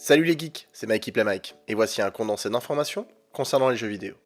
Salut les geeks, c'est Mikey Play Mike, et voici un condensé d'informations concernant les jeux vidéo.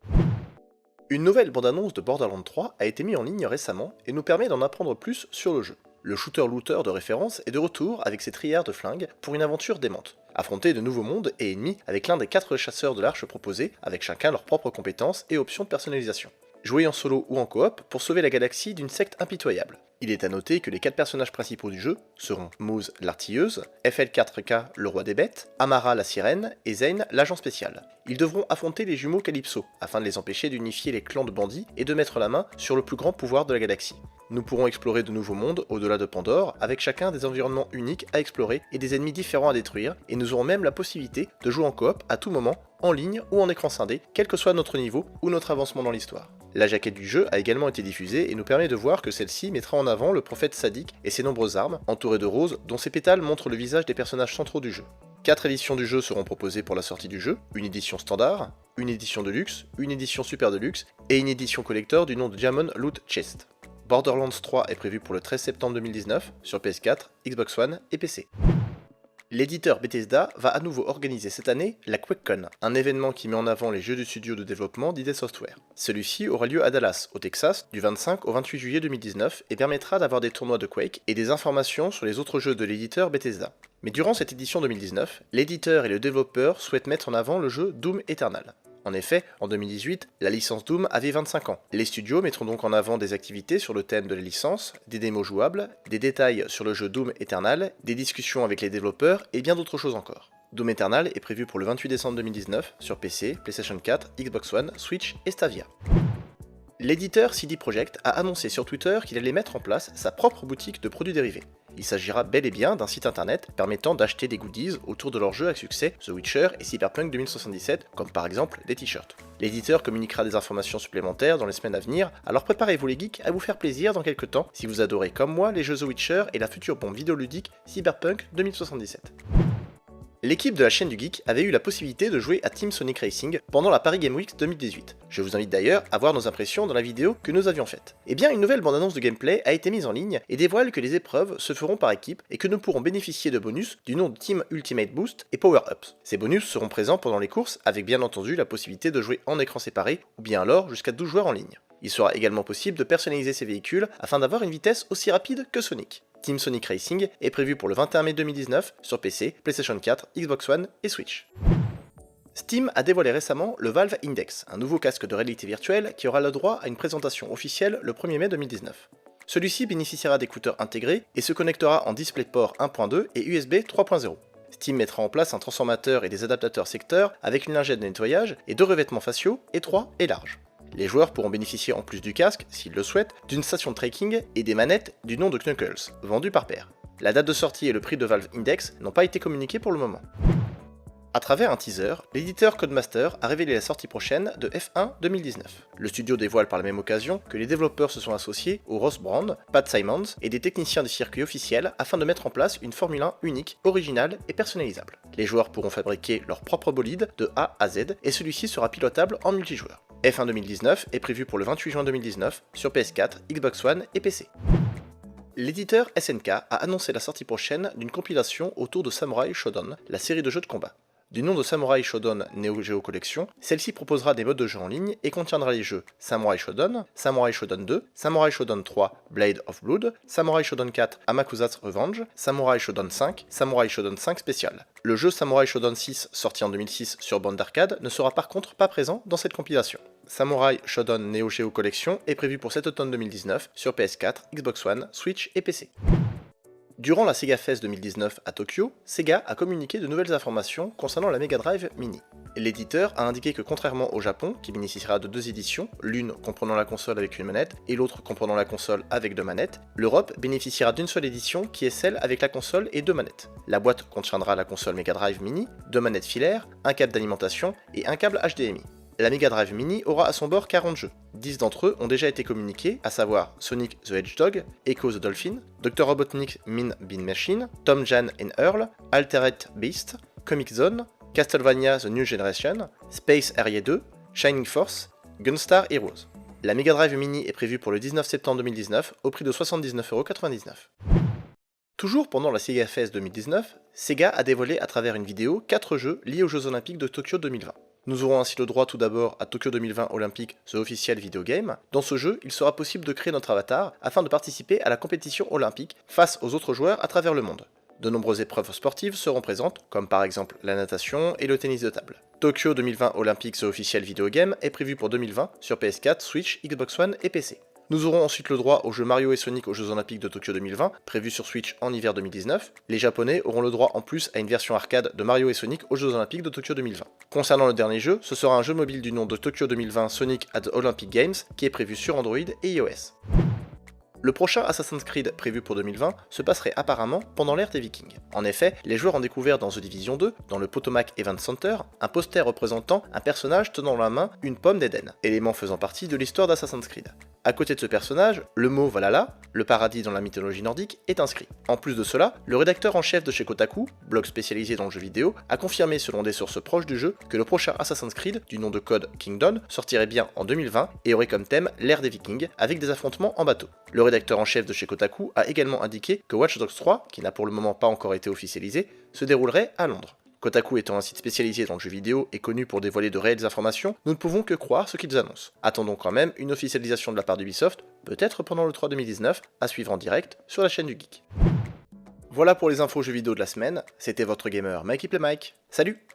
Une nouvelle bande-annonce de Borderlands 3 a été mise en ligne récemment et nous permet d'en apprendre plus sur le jeu. Le shooter-looter de référence est de retour avec ses trières de flingues pour une aventure démente. Affronter de nouveaux mondes et ennemis avec l'un des 4 chasseurs de l'arche proposés, avec chacun leurs propres compétences et options de personnalisation. Jouer en solo ou en coop pour sauver la galaxie d'une secte impitoyable. Il est à noter que les 4 personnages principaux du jeu seront Moose l'artilleuse, FL4K le roi des bêtes, Amara la sirène et Zane l'agent spécial. Ils devront affronter les jumeaux Calypso afin de les empêcher d'unifier les clans de bandits et de mettre la main sur le plus grand pouvoir de la galaxie. Nous pourrons explorer de nouveaux mondes au-delà de Pandore avec chacun des environnements uniques à explorer et des ennemis différents à détruire, et nous aurons même la possibilité de jouer en coop à tout moment, en ligne ou en écran scindé, quel que soit notre niveau ou notre avancement dans l'histoire. La jaquette du jeu a également été diffusée et nous permet de voir que celle-ci mettra en avant le prophète sadique et ses nombreuses armes, entourées de roses dont ces pétales montrent le visage des personnages centraux du jeu. 4 éditions du jeu seront proposées pour la sortie du jeu, une édition standard, une édition de luxe, une édition super de luxe et une édition collector du nom de Diamond Loot Chest. Borderlands 3 est prévu pour le 13 septembre 2019 sur PS4, Xbox One et PC. L'éditeur Bethesda va à nouveau organiser cette année la QuakeCon, un événement qui met en avant les jeux du studio de développement d'ID Software. Celui-ci aura lieu à Dallas, au Texas, du 25 au 28 juillet 2019 et permettra d'avoir des tournois de Quake et des informations sur les autres jeux de l'éditeur Bethesda. Mais durant cette édition 2019, l'éditeur et le développeur souhaitent mettre en avant le jeu Doom Eternal. En effet, en 2018, la licence Doom avait 25 ans. Les studios mettront donc en avant des activités sur le thème de la licence, des démos jouables, des détails sur le jeu Doom Eternal, des discussions avec les développeurs et bien d'autres choses encore. Doom Eternal est prévu pour le 28 décembre 2019 sur PC, PlayStation 4, Xbox One, Switch et Stadia. L'éditeur CD Projekt a annoncé sur Twitter qu'il allait mettre en place sa propre boutique de produits dérivés. Il s'agira bel et bien d'un site internet permettant d'acheter des goodies autour de leurs jeux à succès The Witcher et Cyberpunk 2077, comme par exemple des t-shirts. L'éditeur communiquera des informations supplémentaires dans les semaines à venir, alors préparez-vous les geeks à vous faire plaisir dans quelques temps si vous adorez comme moi les jeux The Witcher et la future bombe vidéoludique Cyberpunk 2077. L'équipe de la chaîne du Geek avait eu la possibilité de jouer à Team Sonic Racing pendant la Paris Game Week 2018. Je vous invite d'ailleurs à voir nos impressions dans la vidéo que nous avions faite. Eh bien, une nouvelle bande-annonce de gameplay a été mise en ligne et dévoile que les épreuves se feront par équipe et que nous pourrons bénéficier de bonus du nom de Team Ultimate Boost et Power Ups. Ces bonus seront présents pendant les courses avec bien entendu la possibilité de jouer en écran séparé ou bien alors jusqu'à 12 joueurs en ligne. Il sera également possible de personnaliser ces véhicules afin d'avoir une vitesse aussi rapide que Sonic. Team Sonic Racing est prévu pour le 21 mai 2019 sur PC, PlayStation 4, Xbox One et Switch. Steam a dévoilé récemment le Valve Index, un nouveau casque de réalité virtuelle qui aura le droit à une présentation officielle le 1er mai 2019. Celui-ci bénéficiera d'écouteurs intégrés et se connectera en DisplayPort 1.2 et USB 3.0. Steam mettra en place un transformateur et des adaptateurs secteurs avec une lingette de nettoyage et 2 revêtements faciaux étroits et larges. Les joueurs pourront bénéficier en plus du casque, s'ils le souhaitent, d'une station de tracking et des manettes du nom de Knuckles, vendues par paire. La date de sortie et le prix de Valve Index n'ont pas été communiqués pour le moment. À travers un teaser, l'éditeur Codemaster a révélé la sortie prochaine de F1 2019. Le studio dévoile par la même occasion que les développeurs se sont associés au Ross Brand, Pat Simons et des techniciens du circuit officiel afin de mettre en place une Formule 1 unique, originale et personnalisable. Les joueurs pourront fabriquer leur propre bolide de A à Z et celui-ci sera pilotable en multijoueur. F1 2019 est prévu pour le 28 juin 2019 sur PS4, Xbox One et PC. L'éditeur SNK a annoncé la sortie prochaine d'une compilation autour de Samurai Shodown, la série de jeux de combat. Du nom de Samurai Shodown Neo Geo Collection, celle-ci proposera des modes de jeu en ligne et contiendra les jeux Samurai Shodown, Samurai Shodown 2, Samurai Shodown 3 Blade of Blood, Samurai Shodown 4 Amakusa's Revenge, Samurai Shodown 5, Samurai Shodown 5 Special. Le jeu Samurai Shodown 6 sorti en 2006 sur bande d'arcade ne sera par contre pas présent dans cette compilation. Samurai Shodown Neo Geo Collection est prévu pour cet automne 2019 sur PS4, Xbox One, Switch et PC. Durant la Sega Fest 2019 à Tokyo, Sega a communiqué de nouvelles informations concernant la Mega Drive Mini. L'éditeur a indiqué que contrairement au Japon, qui bénéficiera de 2 éditions, l'une comprenant la console avec une manette et l'autre comprenant la console avec 2 manettes, l'Europe bénéficiera d'une seule édition qui est celle avec la console et 2 manettes. La boîte contiendra la console Mega Drive Mini, 2 manettes filaires, un câble d'alimentation et un câble HDMI. La Mega Drive Mini aura à son bord 40 jeux. 10 d'entre eux ont déjà été communiqués, à savoir Sonic the Hedgehog, Echo the Dolphin, Dr. Robotnik Mean Bean Machine, Tom Jan and Earl, Altered Beast, Comic Zone, Castlevania The New Generation, Space Harrier 2, Shining Force, Gunstar Heroes. La Mega Drive Mini est prévue pour le 19 septembre 2019 au prix de 79,99 €. Toujours pendant la Sega Fest 2019, Sega a dévoilé à travers une vidéo 4 jeux liés aux Jeux Olympiques de Tokyo 2020. Nous aurons ainsi le droit tout d'abord à Tokyo 2020 Olympic The Official Video Game. Dans ce jeu, il sera possible de créer notre avatar afin de participer à la compétition olympique face aux autres joueurs à travers le monde. De nombreuses épreuves sportives seront présentes, comme par exemple la natation et le tennis de table. Tokyo 2020 Olympic The Official Video Game est prévu pour 2020 sur PS4, Switch, Xbox One et PC. Nous aurons ensuite le droit aux jeux Mario et Sonic aux Jeux Olympiques de Tokyo 2020, prévus sur Switch en hiver 2019. Les Japonais auront le droit en plus à une version arcade de Mario et Sonic aux Jeux Olympiques de Tokyo 2020. Concernant le dernier jeu, ce sera un jeu mobile du nom de Tokyo 2020 Sonic at the Olympic Games, qui est prévu sur Android et iOS. Le prochain Assassin's Creed prévu pour 2020 se passerait apparemment pendant l'ère des Vikings. En effet, les joueurs ont découvert dans The Division 2, dans le Potomac Event Center, un poster représentant un personnage tenant dans la main une pomme d'Éden, élément faisant partie de l'histoire d'Assassin's Creed. À côté de ce personnage, le mot Valhalla, le paradis dans la mythologie nordique, est inscrit. En plus de cela, le rédacteur en chef de chez Kotaku, blog spécialisé dans le jeu vidéo, a confirmé selon des sources proches du jeu que le prochain Assassin's Creed, du nom de code Kingdom, sortirait bien en 2020 et aurait comme thème l'ère des Vikings, avec des affrontements en bateau. Le rédacteur en chef de chez Kotaku a également indiqué que Watch Dogs 3, qui n'a pour le moment pas encore été officialisé, se déroulerait à Londres. Kotaku étant un site spécialisé dans le jeu vidéo et connu pour dévoiler de réelles informations, nous ne pouvons que croire ce qu'ils annoncent. Attendons quand même une officialisation de la part d'Ubisoft, peut-être pendant le 3 2019, à suivre en direct sur la chaîne du Geek. Voilà pour les infos jeux vidéo de la semaine, c'était votre gamer Mikey Play Mike, salut!